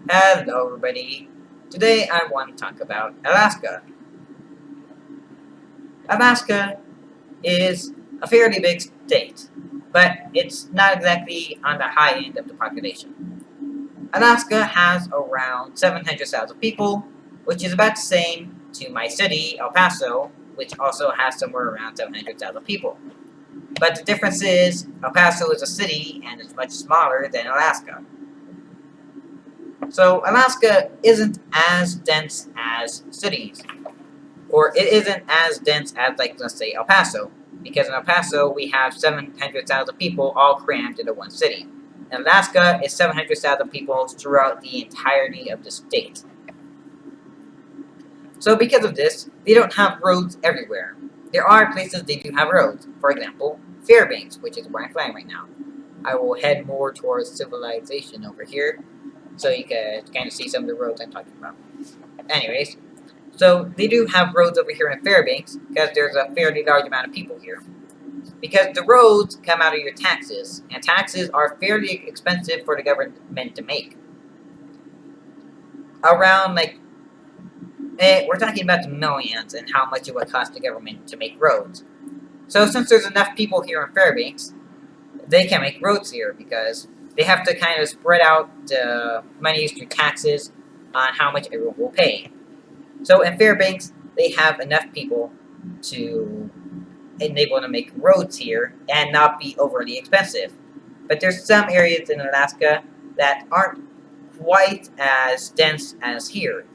Hello everybody. Today I want to talk about Alaska. Alaska is a fairly big state, but it's not exactly on the high end of the population. Alaska has around 700,000 people, which is about the same to my city, El Paso, which also has somewhere around 700,000 people. But the difference is, El Paso is a city and is much smaller than Alaska. So Alaska isn't as dense as cities. Or it isn't as dense as, like, let's say, El Paso. Because in El Paso, we have 700,000 people all crammed into one city. And Alaska is 700,000 people throughout the entirety of the state. So because of this, they don't have roads everywhere. There are places they do have roads. For example, Fairbanks, which is where I'm flying right now. I will head more towards civilization over here, so you can kind of see some of the roads I'm talking about. Anyways, so they do have roads over here in Fairbanks because there's a fairly large amount of people here. Because the roads come out of your taxes, and taxes are fairly expensive for the government to make. Around, like, we're talking about the millions and how much it would cost the government to make roads. So since there's enough people here in Fairbanks, they can make roads here because they have to kind of spread out the monies through taxes on how much everyone will pay. So in Fairbanks, they have enough people to enable to make roads here and not be overly expensive. But there's some areas in Alaska that aren't quite as dense as here,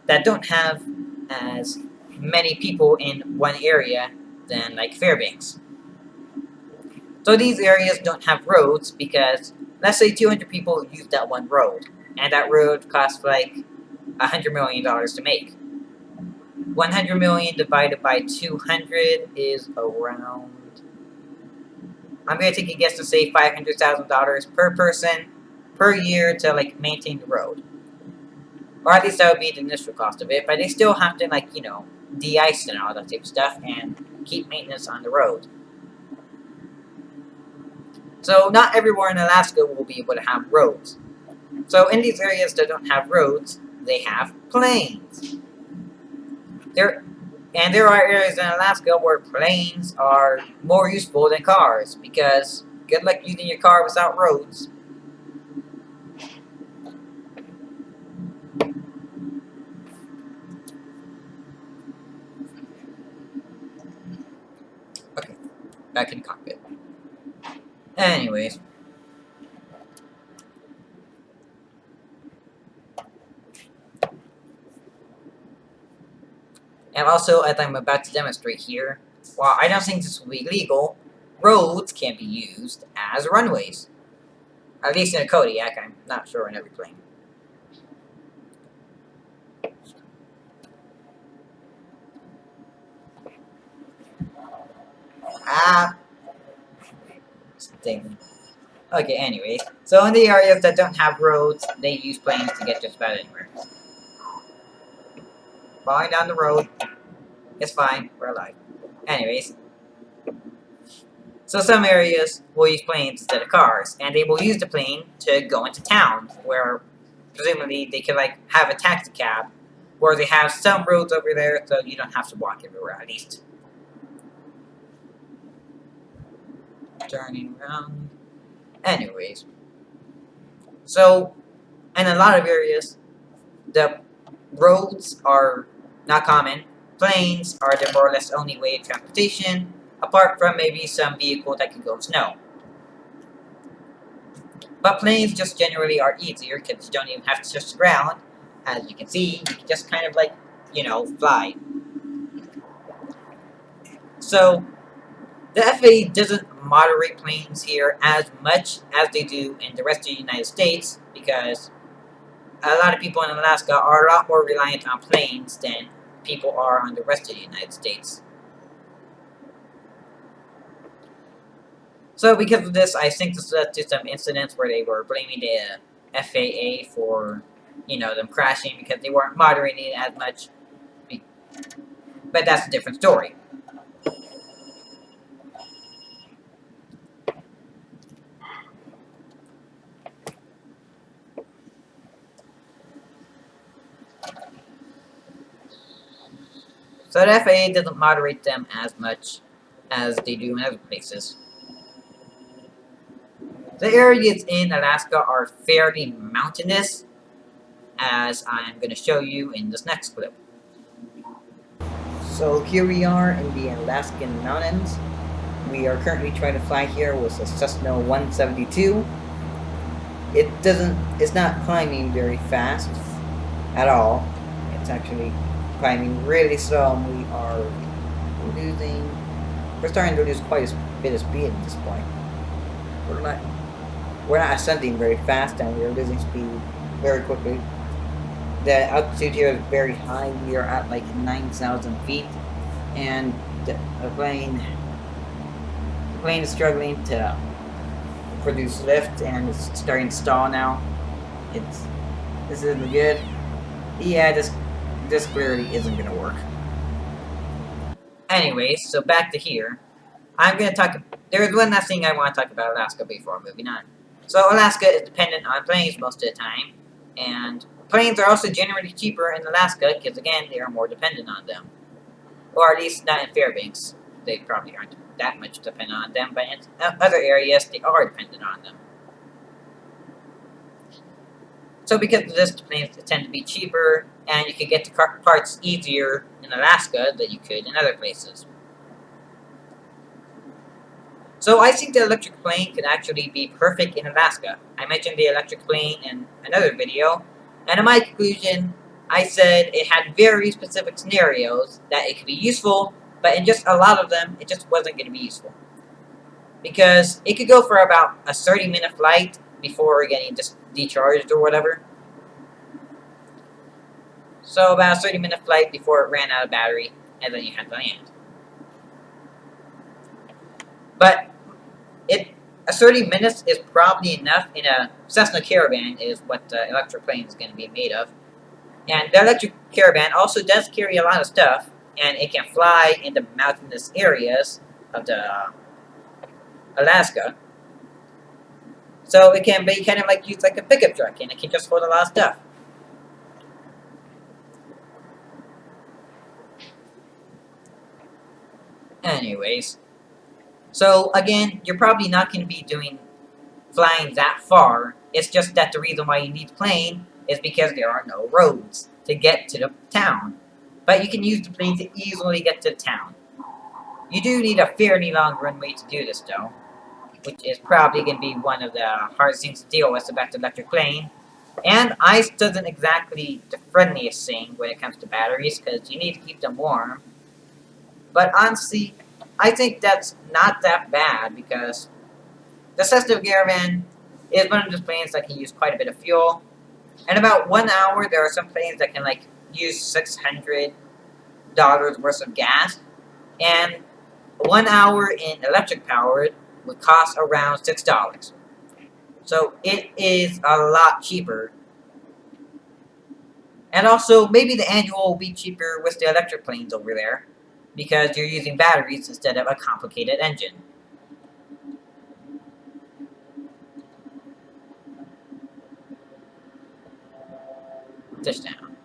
that don't have as many people in one area than, like, Fairbanks. So these areas don't have roads because, let's say 200 people use that one road, and that road costs like $100 million to make. 100 million divided by 200 is around, I'm going to take a guess to say $500,000 per person per year to, like, maintain the road. Or at least that would be the initial cost of it, but they still have to, like, de-ice and all that type of stuff and keep maintenance on the road. So not everywhere in Alaska will be able to have roads. So in these areas that don't have roads, they have planes. There are areas in Alaska where planes are more useful than cars because good luck using your car without roads. Okay, back in the cockpit. Anyways, and also, as I'm about to demonstrate here, while I don't think this will be legal, roads can be used as runways. At least in a Kodiak, I'm not sure in every plane. Ah, thing. Okay, anyways. So in the areas that don't have roads, they use planes to get just about anywhere. Falling down the road, it's fine, we're alive. Anyways, so some areas will use planes instead of cars, and they will use the plane to go into town, where presumably they can, like, have a taxi cab, where they have some roads over there, so you don't have to walk everywhere, at least. Turning around. Anyways, so in a lot of areas, the roads are not common. Planes are the more or less only way of transportation, apart from maybe some vehicle that can go snow. But planes just generally are easier because you don't even have to touch the ground. As you can see, you can just kind of, like, fly. So the FAA doesn't moderate planes here as much as they do in the rest of the United States because a lot of people in Alaska are a lot more reliant on planes than people are on the rest of the United States. So because of this, I think this led to some incidents where they were blaming the FAA for, them crashing because they weren't moderating it as much. But that's a different story. So the FAA doesn't moderate them as much as they do in other places. The areas in Alaska are fairly mountainous, as I'm going to show you in this next clip. So here we are in the Alaskan mountains. We are currently trying to fly here with a Cessna 172. It's not climbing very fast at all. It's actually climbing really slow, and we're starting to lose quite a bit of speed at this point. We're not ascending very fast, and we're losing speed very quickly. The altitude here is very high. We are at like 9,000 feet, and the plane is struggling to produce lift, and it's starting to stall now. This isn't good. Yeah, this clearly isn't gonna work. Anyways, so back to here. I'm gonna talk. There's one last thing I want to talk about Alaska before moving on. So Alaska is dependent on planes most of the time, and planes are also generally cheaper in Alaska because again they are more dependent on them, or at least not in Fairbanks. They probably aren't that much dependent on them, but in other areas they are dependent on them. So because of this, the planes tend to be cheaper, and you can get to parts easier in Alaska than you could in other places. So I think the electric plane could actually be perfect in Alaska. I mentioned the electric plane in another video, and in my conclusion, I said it had very specific scenarios that it could be useful, but in just a lot of them, it just wasn't going to be useful. Because it could go for about a 30-minute flight before getting just decharged or whatever. So about a 30-minute flight before it ran out of battery, and then you had to land. But a 30 minutes is probably enough in a Cessna Caravan is what the electric plane is going to be made of. And the electric Caravan also does carry a lot of stuff, and it can fly in the mountainous areas of the Alaska. So it can be kind of like used like a pickup truck, and it can just hold a lot of stuff. Anyways, so again, you're probably not going to be flying that far. It's just that the reason why you need the plane is because there are no roads to get to the town. But you can use the plane to easily get to the town. You do need a fairly long runway to do this though, which is probably going to be one of the hardest things to deal with about the electric plane. And ice doesn't exactly the friendliest thing when it comes to batteries, because you need to keep them warm. But honestly, I think that's not that bad, because the Cessna Caravan is one of those planes that can use quite a bit of fuel. In about 1 hour, there are some planes that can use $600 worth of gas, and 1 hour in electric powered would cost around $6. So it is a lot cheaper. And also, maybe the annual will be cheaper with the electric planes over there, because you're using batteries instead of a complicated engine. Touchdown.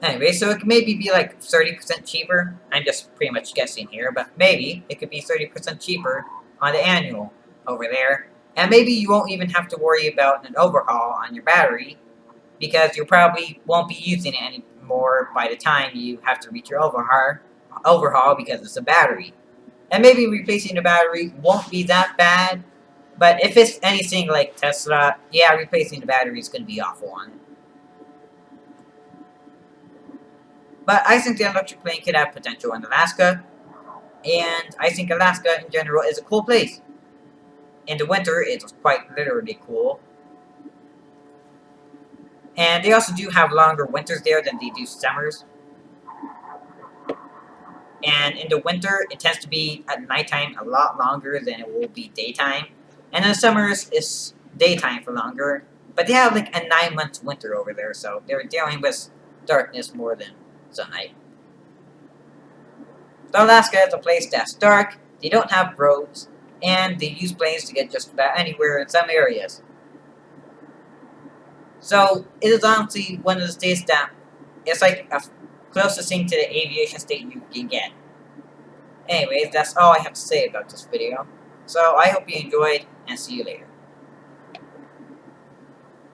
Anyway, so it could maybe be like 30% cheaper. I'm just pretty much guessing here, but maybe it could be 30% cheaper on the annual over there. And maybe you won't even have to worry about an overhaul on your battery, because you probably won't be using it anymore by the time you have to reach your overhaul because it's a battery. And maybe replacing the battery won't be that bad, but if it's anything like Tesla, yeah, replacing the battery is going to be awful on it. But I think the electric plane could have potential in Alaska, and I think Alaska in general is a cool place. In the winter, it's quite literally cool. And they also do have longer winters there than they do summers. And in the winter, it tends to be at nighttime a lot longer than it will be daytime. And in the summers, it's daytime for longer. But they have like a 9-month winter over there, so they're dealing with darkness more than sunlight. So Alaska is a place that's dark, they don't have roads, and they use planes to get just about anywhere in some areas. So it is honestly one of the states that it's like closest thing to the aviation state you can get. Anyways, that's all I have to say about this video. So I hope you enjoyed, and see you later.